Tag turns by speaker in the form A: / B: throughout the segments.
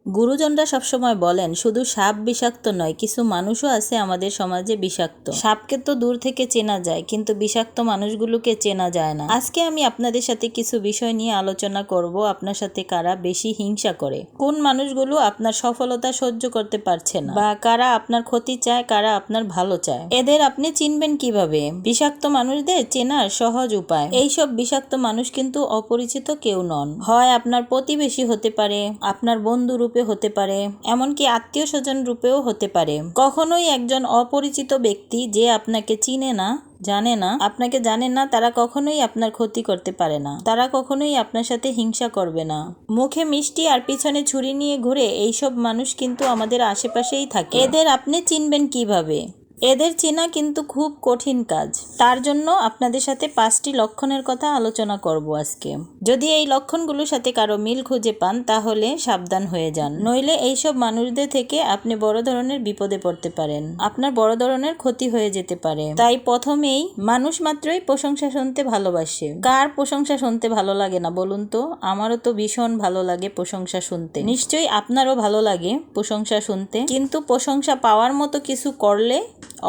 A: গুরুজনরা সবসময় বলেন শুধু সাপ বিষাক্ত নয়, কিছু মানুষও আছে আমাদের সমাজে বিষাক্ত। সাপকে তো দূর থেকে চেনা যায়, কিন্তু বিষাক্ত মানুষগুলোকে চেনা যায় না। আজকে আমি আপনাদের সাথে কিছু বিষয় নিয়ে আলোচনা করব। আপনার সাথে কারা বেশি হিংসা করে, কোন মানুষগুলো আপনার সফলতা সহ্য করতে পারছে না, বা কারা আপনার ক্ষতি চায়, কারা আপনার ভালো চায়, এদের আপনি চিনবেন কিভাবে? বিষাক্ত মানুষদের চেনার সহজ উপায়। এইসব বিষাক্ত মানুষ কিন্তু অপরিচিত কেউ নন। হয় আপনার প্রতিবেশী হতে পারে, আপনার বন্ধু রূপে হতে পারে, এমনকি আত্মীয় স্বজন রূপেও হতে পারে। কখনোই একজন অপরিচিত ব্যক্তি যে আপনাকে চিনে না, জানে না, আপনাকে জানে না, তারা কখনোই আপনার ক্ষতি করতে পারে না। তারা কখনোই আপনার সাথে হিংসা করবে না। মুখে মিষ্টি আর পিছনে ছুরি নিয়ে ঘুরে এইসব মানুষ কিন্তু আমাদের আশেপাশেই থাকে। এদের আপনি চিনবেন কিভাবে? এদের চেনা কিন্তু খুব কঠিন কাজ। তার জন্য আপনাদের সাথে 5টি লক্ষণের কথা আলোচনা করব আজকে। যদি এই লক্ষণগুলোর সাথে কারো মিল খুঁজে পান তাহলে সাবধান হয়ে যান, নইলে এইসব মানুষদের থেকে আপনি বড় ধরনের বিপদে পড়তে পারেন, আপনার বড় ধরনের ক্ষতি হয়ে যেতে পারে। তাই প্রথমেই, মানুষ মাত্রই প্রশংসা শুনতে ভালোবাসে। কার প্রশংসা শুনতে ভালো লাগে না বলুন তো? আমারও তো ভীষণ ভালো লাগে প্রশংসা শুনতে। নিশ্চয়ই আপনারও ভালো লাগে প্রশংসা শুনতে, কিন্তু প্রশংসা পাওয়ার মতো কিছু করলে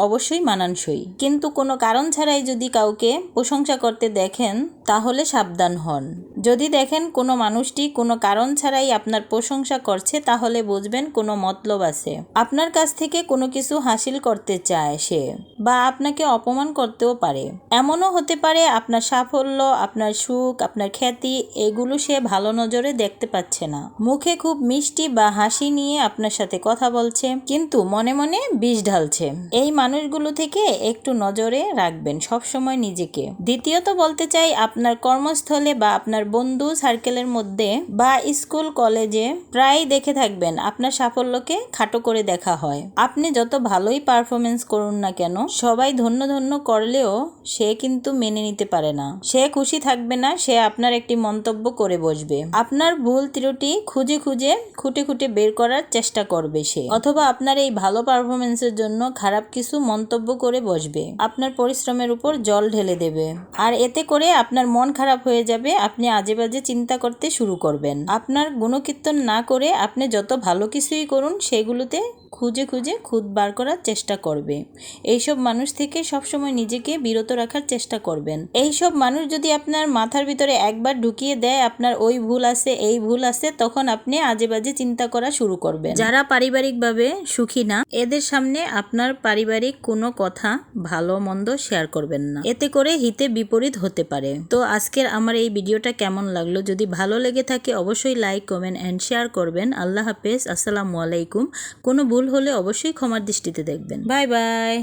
A: অবশ্যই মানানসই। কিন্তু কোনো কারণ ছাড়াই যদি কাউকে প্রশংসা করতে দেখেন তাহলে সাবধান হন। যদি দেখেন কোনো মানুষটি কোনো কারণ ছাড়াই আপনার প্রশংসা করছে, তাহলে বুঝবেন কোনো মতলব আছে। আপনার কাছ থেকে কোনো কিছু হাসিল করতে চায় সে, বা আপনাকে অপমান করতেও পারে। এমনও হতে পারে আপনার সাফল্য, আপনার সুখ, আপনার খ্যাতি এগুলো সে ভালো নজরে দেখতে পাচ্ছে না। মুখে খুব মিষ্টি বা হাসি নিয়ে আপনার সাথে কথা বলছে, কিন্তু মনে মনে বিষ ঢালছে। এই মানুষগুলো থেকে একটু নজরে রাখবেন সবসময় নিজেকে। দ্বিতীয়ত বলতে চাই, আপনার কর্মস্থলে বা আপনার বন্ধু সার্কেলের মধ্যে বা স্কুল কলেজে প্রায় দেখে থাকবেন আপনার সাফল্যকে খাটো করে দেখা হয়। আপনি যত ভালোই পারফরমেন্স করুন না কেন, সবাই ধন্য ধন্য করলেও সে কিন্তু মেনে নিতে পারে না। সে খুশি থাকবে না, সে আপনার একটি মন্তব্য করে বসবে। আপনার ভুল ত্রুটি খুঁজে খুঁজে খুঁটে খুঁটে বের করার চেষ্টা করবে সে, অথবা আপনার এই ভালো পারফরমেন্সের জন্য খারাপ কিছু মন্তব্য করে বসবে। আপনার পরিশ্রমের উপর জল ঢেলে দেবে, আর এতে করে আপনার মন খারাপ হয়ে যাবে। আপনি আজে বাজে চিন্তা করতে শুরু করবেন। আপনার গুণকীর্তন না করে আপনি যত ভালো কিছুই করুন, সেগুলোতে খুঁজে খুঁজে খুঁত বার করার চেষ্টা করবে। এইসব মানুষ থেকে সবসময় নিজেকে বিরত রাখার চেষ্টা করবেন। এইসব মানুষ যদি আপনার মাথার ভিতরে একবার ঢুকিয়ে দেয় আপনার ওই ভুল আছে, এই ভুল আছে, তখন আপনি আজে বাজে চিন্তা করা শুরু করবেন। যারা পারিবারিকভাবে সুখী না, এদের সামনে আপনার পারিবারিক কোনো কথা ভালো মন্দ শেয়ার করবেন না, এতে করে হিতে বিপরীত হতে পারে। তো আজকের আমার এই ভিডিওটা কেমন লাগলো? যদি ভালো লেগে থাকে অবশ্যই লাইক, কমেন্ট এন্ড শেয়ার করবেন। আল্লাহ হাফেজ, আসসালামু আলাইকুম। কোনো ভুল হলে অবশ্যই ক্ষমার দৃষ্টিতে দেখবেন। Bye bye.